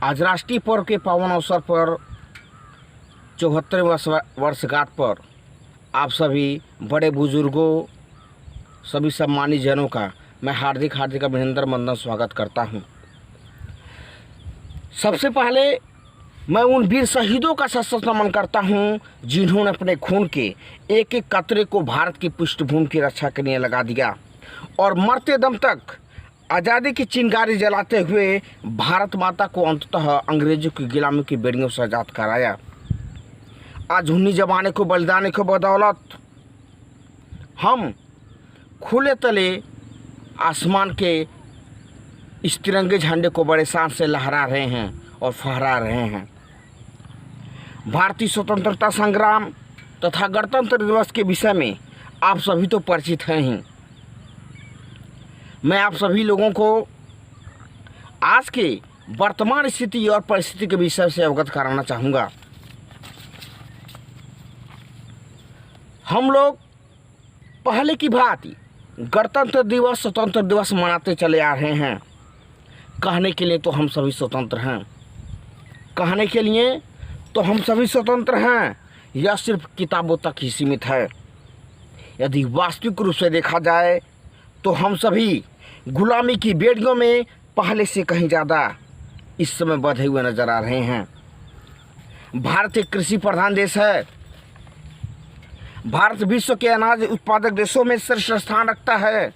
आज राष्ट्रीय पर्व के पावन अवसर पर 74वें वर्षगांठ पर आप सभी बड़े बुजुर्गों, सभी सम्मानित जनों का मैं हार्दिक अभिनंदन वंदन स्वागत करता हूं। सबसे पहले मैं उन वीर शहीदों का सशक्त नमन करता हूं जिन्होंने अपने खून के एक एक कतरे को भारत की पृष्ठभूमि की रक्षा के लिए लगा दिया और मरते दम तक आज़ादी की चिंगारी जलाते हुए भारत माता को अंततः अंग्रेजों की गुलामी की बेड़ियों से आज़ाद कराया। आज उन्हीं जमाने को बलिदान की बदौलत हम खुले तले आसमान के इस तिरंगे झंडे को बड़े शान से लहरा रहे हैं और फहरा रहे हैं। भारतीय स्वतंत्रता संग्राम तथा गणतंत्र दिवस के विषय में आप सभी तो परिचित हैं ही। मैं आप सभी लोगों को आज के वर्तमान स्थिति और परिस्थिति के विषय से अवगत कराना चाहूँगा। हम लोग पहले की भांति गणतंत्र दिवस स्वतंत्र दिवस मनाते चले आ रहे हैं। कहने के लिए तो हम सभी स्वतंत्र हैं, कहने के लिए तो हम सभी स्वतंत्र हैं, यह सिर्फ किताबों तक ही सीमित है। यदि वास्तविक रूप से देखा जाए तो हम सभी गुलामी की बेड़ियों में पहले से कहीं ज़्यादा इस समय बंधे हुए नजर आ रहे हैं। भारत एक कृषि प्रधान देश है। भारत विश्व के अनाज उत्पादक देशों में शीर्ष स्थान रखता है।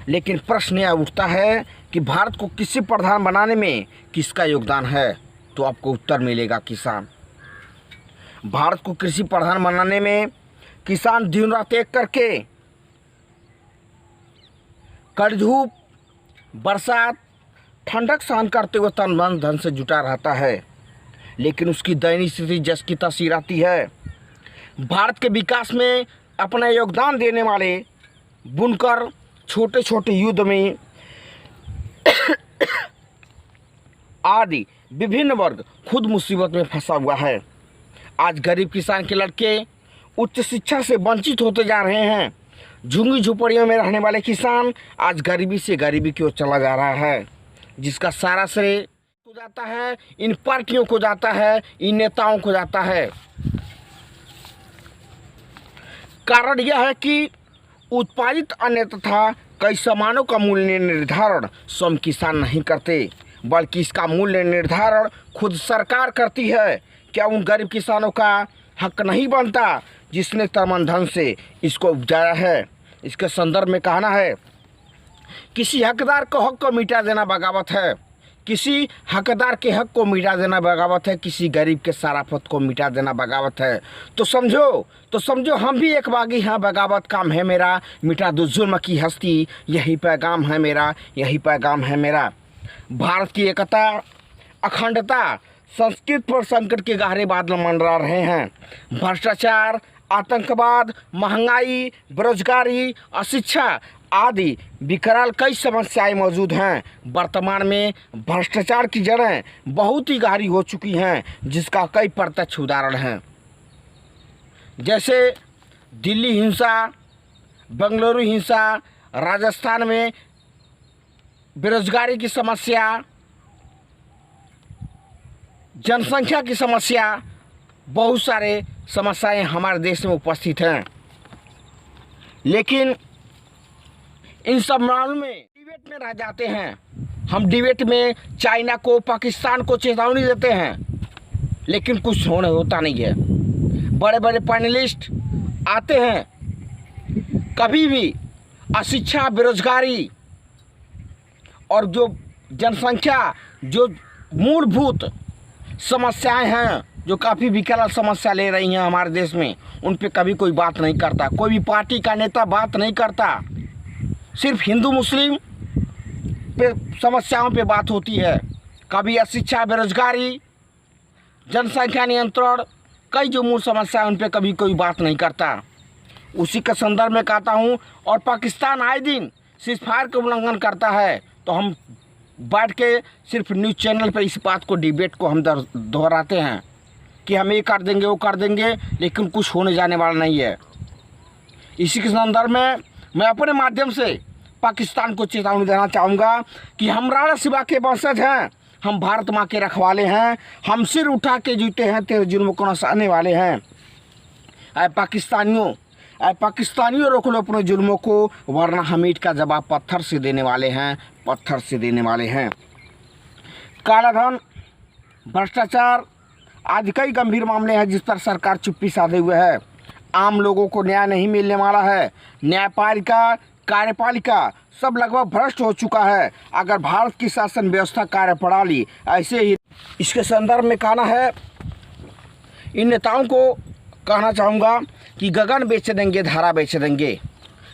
लेकिन प्रश्न यह उठता है कि भारत को कृषि प्रधान बनाने में किसका योगदान है? तो आपको उत्तर मिलेगा किसान। भारत को कृषि प्रधान बनाने में किसान दिन रात एक करके कड़ी धूप, बरसात, ठंडक सहन करते हुए तन मन धन से जुटा रहता है। लेकिन उसकी दयनीय स्थिति जस की तसी रहती है। भारत के विकास में अपना योगदान देने वाले बुनकर छोटे छोटे युद्ध में आदि विभिन्न वर्ग खुद मुसीबत में फंसा हुआ है। आज गरीब किसान के लड़के उच्च शिक्षा से वंचित होते जा रहे हैं। झुग्गी झोपड़ियों में रहने वाले किसान आज गरीबी से गरीबी की ओर चला जा रहा है, जिसका सारा श्रेय को जाता है, इन पार्टियों को जाता है, इन नेताओं को जाता है। कारण यह है कि उत्पादित अन्न तथा कई सामानों का मूल्य निर्धारण स्वयं किसान नहीं करते, बल्कि इसका मूल्य निर्धारण खुद सरकार करती है। क्या उन गरीब किसानों का हक नहीं बनता जिसने तन धन से इसको उपजाया है? इसके संदर्भ में कहना है, किसी हकदार को हक को मिटा देना बगावत है। किसी हकदार के हक को मिटा देना बगावत है। किसी गरीब के शराफत को मिटा देना बगावत है। तो समझो हम भी एक बागी हैं। बगावत काम है मेरा, मिटा दो जुल्म की हस्ती, यही पैगाम है मेरा, यही पैगाम है मेरा। भारत की एकता, अखंडता, संस्कृत पर संकट के गहरे बादल मंडरा रहे हैं। भ्रष्टाचार, आतंकवाद, महंगाई, बेरोजगारी, अशिक्षा आदि विकराल कई समस्याएं मौजूद हैं। वर्तमान में भ्रष्टाचार की जड़ें बहुत ही गहरी हो चुकी हैं, जिसका कई प्रत्यक्ष उदाहरण हैं। जैसे दिल्ली हिंसा, बेंगलुरु हिंसा, राजस्थान में बेरोजगारी की समस्या, जनसंख्या की समस्या, बहुत सारे समस्याएं हमारे देश में उपस्थित हैं। लेकिन इन सब मामलों में डिबेट में रह जाते हैं। हम डिबेट में चाइना को, पाकिस्तान को चेतावनी देते हैं, लेकिन कुछ होता नहीं है। बड़े बड़े पैनलिस्ट आते हैं, कभी भी अशिक्षा, बेरोजगारी और जो जनसंख्या, जो मूलभूत समस्याएं हैं, जो काफ़ी विकराल समस्या ले रही हैं हमारे देश में, उन पे कभी कोई बात नहीं करता। कोई भी पार्टी का नेता बात नहीं करता। सिर्फ हिंदू मुस्लिम पे समस्याओं पे बात होती है। कभी अशिक्षा, बेरोजगारी, जनसंख्या नियंत्रण, कई जो मूल समस्या उन पे कभी कोई बात नहीं करता। उसी के संदर्भ में कहता हूँ। और पाकिस्तान आए दिन सीज़फायर का उल्लंघन करता है, तो हम बैठ के सिर्फ न्यूज़ चैनल पर इस बात को, डिबेट को हम दोहराते हैं कि हम ये कर देंगे, वो कर देंगे, लेकिन कुछ होने जाने वाला नहीं है। इसी के संदर्भ में मैं अपने माध्यम से पाकिस्तान को चेतावनी देना चाहूँगा कि हम राणा शिवा के वंशज हैं, हम भारत माँ के रखवाले हैं, हम सिर उठा के जीते हैं, तेरे जुल्म को न सहने वाले हैं। ऐ पाकिस्तानियों रोक लो अपने जुल्मों को, वरना हम ईंट का जवाब पत्थर से देने वाले हैं, पत्थर से देने वाले हैं। काला धन, भ्रष्टाचार आदि कई गंभीर मामले हैं जिस पर सरकार चुप्पी साधे हुए है। आम लोगों को न्याय नहीं मिलने वाला है। न्यायपालिका, कार्यपालिका सब लगभग भ्रष्ट हो चुका है। अगर भारत की शासन व्यवस्था, कार्यप्रणाली ऐसे ही, इसके संदर्भ में कहना है, इन नेताओं को कहना चाहूँगा कि गगन बेच देंगे, धारा बेच देंगे,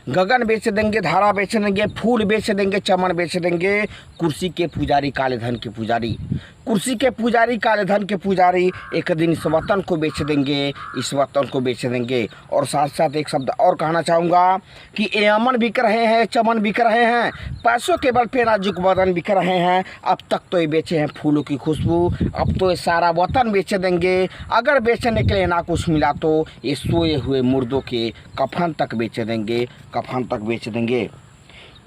गगन बेच देंगे, धारा बेच देंगे, फूल बेच देंगे, चमन बेच देंगे, कुर्सी के पुजारी, काले धन के पुजारी, कुर्सी के पुजारी, काले धन के पुजारी एक दिन इस वतन को बेच देंगे, इस वतन को बेच देंगे। और साथ साथ एक शब्द और कहना चाहूँगा कि ये अमन बिक रहे हैं, चमन बिक रहे हैं, पैसों के बल पे नाजुक बदन बिक रहे हैं। अब तक तो ये बेचे हैं फूलों की खुशबू, अब तो ये सारा वतन बेच देंगे। अगर बेचने के लिए ना कुछ मिला तो ये सोए हुए मुर्दों के कफन तक बेच देंगे, कफन तक बेच देंगे।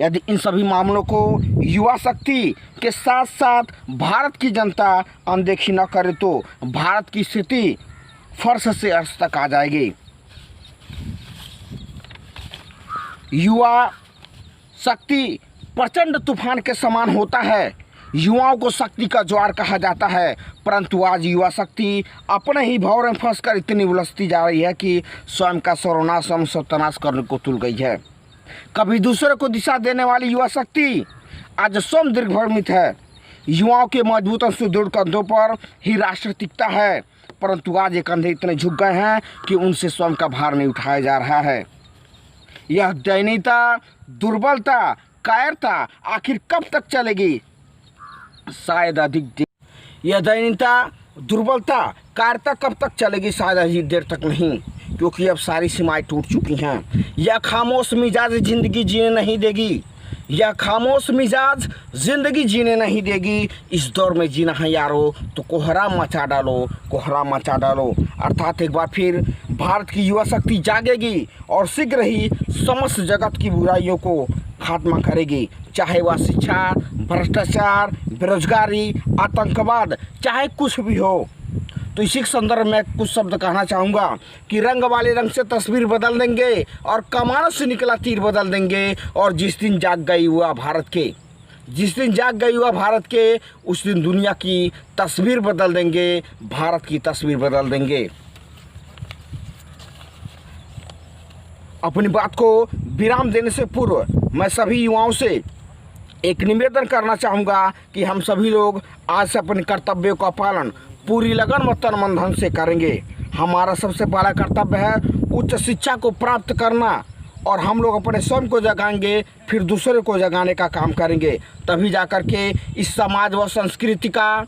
यदि इन सभी मामलों को युवा शक्ति के साथ साथ भारत की जनता अनदेखी न करे तो भारत की स्थिति फर्श से अर्श तक आ जाएगी। युवा शक्ति प्रचंड तूफान के समान होता है। युवाओं को शक्ति का ज्वार कहा जाता है, परंतु आज युवा शक्ति अपने ही भौर में फंसकर इतनी उलझती जा रही है कि स्वयं का सर्वनाश, स्वयं सत्यानाश करने को तुल गई है। कभी दूसरे को दिशा देने वाली युवा शक्ति आज स्वयं दिग्भ्रमित है। युवाओं के मजबूत और सुदृढ़ कंधों पर ही राष्ट्र टिकता है, परंतु आज ये कंधे इतने झुक गए हैं कि उनसे स्वयं का भार नहीं उठाया जा रहा है। यह दयनीयता, दुर्बलता, कायरता आखिर कब तक चलेगी? शायद अधिक यह दयनीयता, दुर्बलता, कायरता कब तक चलेगी? शायद अधिक देर तक नहीं, क्योंकि अब सारी सीमाएं टूट चुकी हैं। यह खामोश मिजाज ज़िंदगी जीने नहीं देगी, यह खामोश मिजाज ज़िंदगी जीने नहीं देगी। इस दौर में जीना है यारो तो कोहराम मचा डालो, कोहराम मचा डालो। अर्थात एक बार फिर भारत की युवा शक्ति जागेगी और शीघ्र ही समस्त जगत की बुराइयों को खात्मा करेगी, चाहे वह शिक्षा, भ्रष्टाचार, बेरोजगारी, आतंकवाद, चाहे कुछ भी हो। तो इसी के संदर्भ में कुछ शब्द कहना चाहूँगा कि रंग वाले रंग से तस्वीर बदल देंगे और कमानों से निकला तीर बदल देंगे। और जिस दिन जाग गई हुआ भारत के, जिस दिन जाग गई हुआ भारत के, उस दिन दुनिया की तस्वीर बदल देंगे, भारत की तस्वीर बदल देंगे। अपनी बात को विराम देने से पूर्व मैं सभी युवाओं से एक निवेदन करना चाहूँगा कि हम सभी लोग आज से अपने कर्तव्यों का पालन पूरी लगन व तन मन धन से करेंगे। हमारा सबसे बड़ा कर्तव्य है उच्च शिक्षा को प्राप्त करना, और हम लोग अपने स्वयं को जगाएंगे, फिर दूसरे को जगाने का काम करेंगे, तभी जाकर के इस समाज व संस्कृति का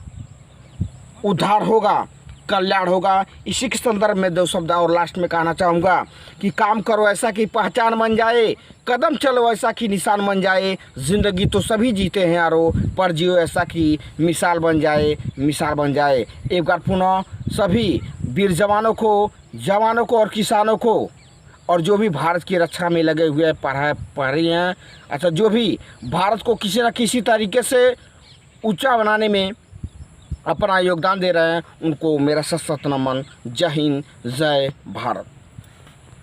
उद्धार होगा, कल्याण होगा। इसी के संदर्भ में दो शब्द और लास्ट में कहना चाहूँगा कि काम करो ऐसा कि पहचान बन जाए, कदम चलो ऐसा कि निशान बन जाए। ज़िंदगी तो सभी जीते हैं यारो, पर जियो ऐसा कि मिसाल बन जाए, मिसाल बन जाए। एक बार पुनः सभी वीर जवानों को और किसानों को, और जो भी भारत की रक्षा में लगे हुए पढ़ रही हैं, अच्छा जो भी भारत को किसी न किसी तरीके से ऊंचा बनाने में अपना योगदान दे रहे हैं, उनको मेरा सशक्त नमन। जय हिंद, जय भारत।